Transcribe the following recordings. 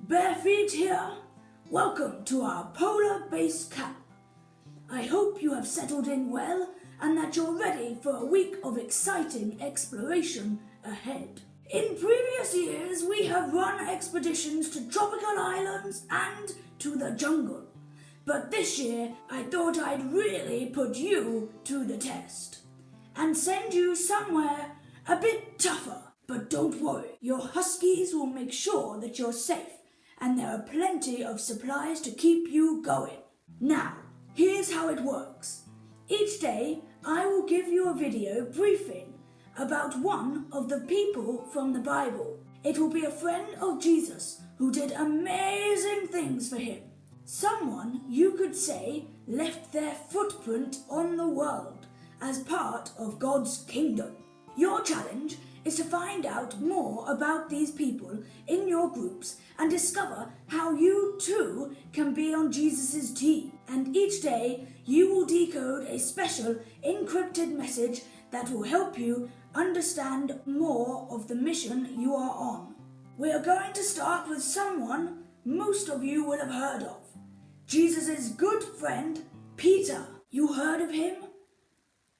Bare Feet here. Welcome to our polar base camp. I hope you have settled in well and that you're ready for a week of exciting exploration ahead. In previous years, we have run expeditions to tropical islands and to the jungle. But this year, I thought I'd really put you to the test and send you somewhere a bit tougher. But don't worry, your huskies will make sure that you're safe and there are plenty of supplies to keep you going. Now, here's how it works. Each day, I will give you a video briefing about one of the people from the Bible. It will be a friend of Jesus who did amazing things for him. Someone, you could say, left their footprint on the world as part of God's kingdom. Your challenge is to find out more about these people in your groups and discover how you too can be on Jesus' team. And each day you will decode a special encrypted message that will help you understand more of the mission you are on. We are going to start with someone most of you will have heard of. Jesus' good friend, Peter. You heard of him?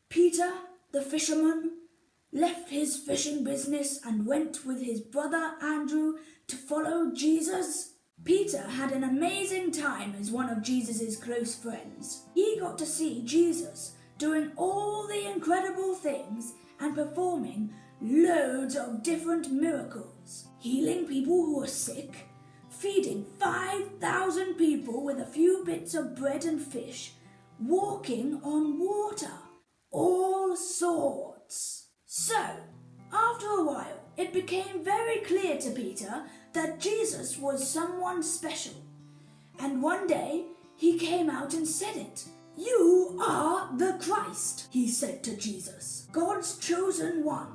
Peter, the fisherman, left his fishing business and went with his brother Andrew to follow Jesus. Peter had an amazing time as one of Jesus' close friends. He got to see Jesus doing all the incredible things and performing loads of different miracles, healing people who were sick, feeding 5,000 people with a few bits of bread and fish, walking on water, all sorts. So, after a while, it became very clear to Peter that Jesus was someone special. And one day, he came out and said it. "You are the Christ," he said to Jesus, "God's chosen one,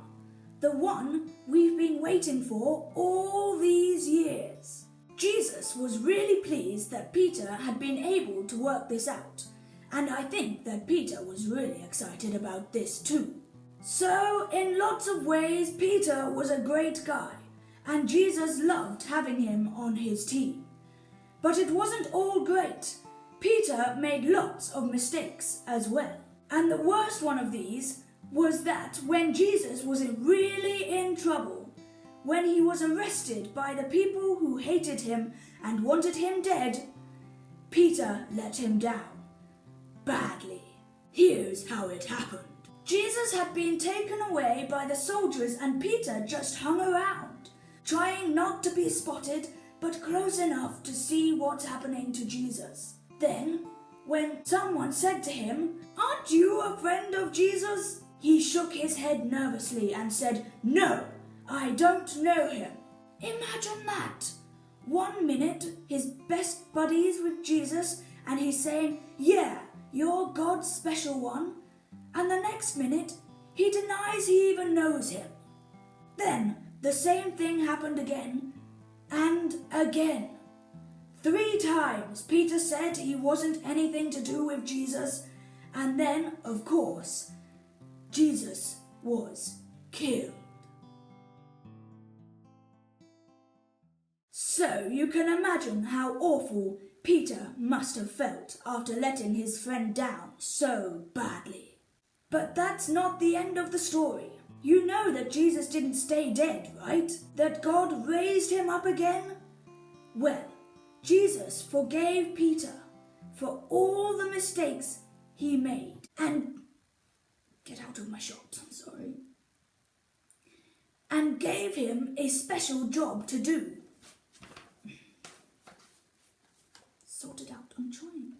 the one we've been waiting for all these years." Jesus was really pleased that Peter had been able to work this out, and I think that Peter was really excited about this too. So, in lots of ways, Peter was a great guy, and Jesus loved having him on his team. But it wasn't all great. Peter made lots of mistakes as well. And the worst one of these was that when Jesus was really in trouble, when he was arrested by the people who hated him and wanted him dead, Peter let him down. Badly. Here's how it happened. Jesus had been taken away by the soldiers and Peter just hung around, trying not to be spotted but close enough to see what's happening to Jesus. Then, when someone said to him, "Aren't you a friend of Jesus?" he shook his head nervously and said, "No, I don't know him." Imagine that. 1 minute he's best buddies with Jesus and he's saying, "Yeah, you're God's special one." And the next minute, he denies he even knows him. Then, the same thing happened again and again. 3 times Peter said he wasn't anything to do with Jesus, and then, of course, Jesus was killed. So you can imagine how awful Peter must have felt after letting his friend down so badly. But that's not the end of the story. You know that Jesus didn't stay dead, right? That God raised him up again? Well, Jesus forgave Peter for all the mistakes he made. And get out of my shot, sorry. And gave him a special job to do. Sort it out. I'm trying.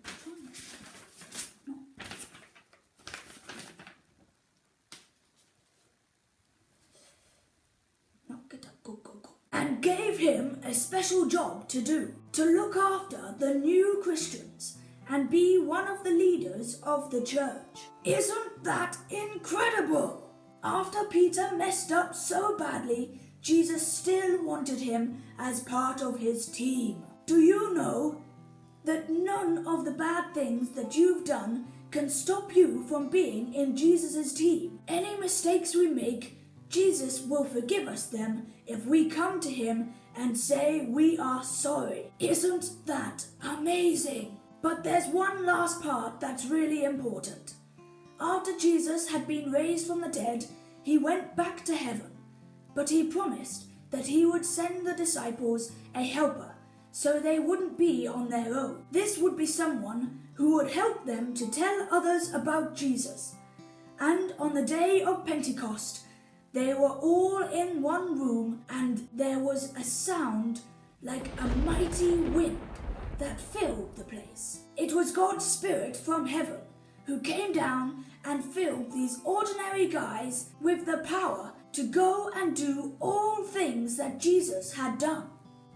And gave him a special job to do, to look after the new Christians and be one of the leaders of the church. Isn't that incredible? After Peter messed up so badly, Jesus still wanted him as part of his team. Do you know that none of the bad things that you've done can stop you from being in Jesus' team? Any mistakes we make, Jesus will forgive us them if we come to him and say we are sorry. Isn't that amazing? But there's one last part that's really important. After Jesus had been raised from the dead, he went back to heaven. But he promised that he would send the disciples a helper so they wouldn't be on their own. This would be someone who would help them to tell others about Jesus. And on the day of Pentecost, they were all in one room, and there was a sound like a mighty wind that filled the place. It was God's Spirit from heaven who came down and filled these ordinary guys with the power to go and do all things that Jesus had done.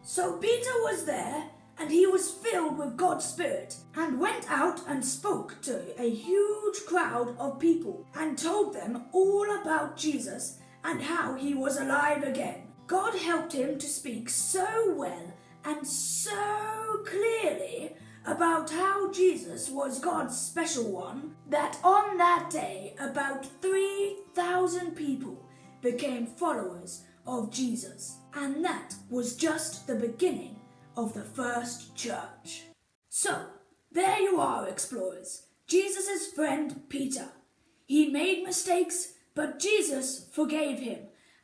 So Peter was there, and he was filled with God's Spirit and went out and spoke to a huge crowd of people and told them all about Jesus and how he was alive again. God helped him to speak so well and so clearly about how Jesus was God's special one that on that day about 3,000 people became followers of Jesus. And that was just the beginning of the first church. So, there you are, explorers. Jesus' friend Peter. He made mistakes, but Jesus forgave him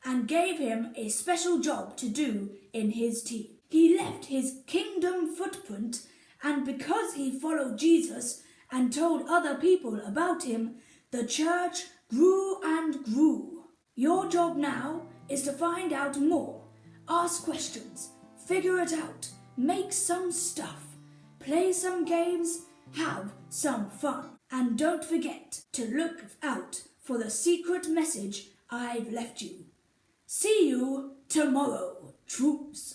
and gave him a special job to do in his team. He left his kingdom footprint, and because he followed Jesus and told other people about him, the church grew and grew. Your job now is to find out more, ask questions, figure it out, make some stuff, play some games, have some fun. And don't forget to look out for the secret message I've left you. See you tomorrow, troops.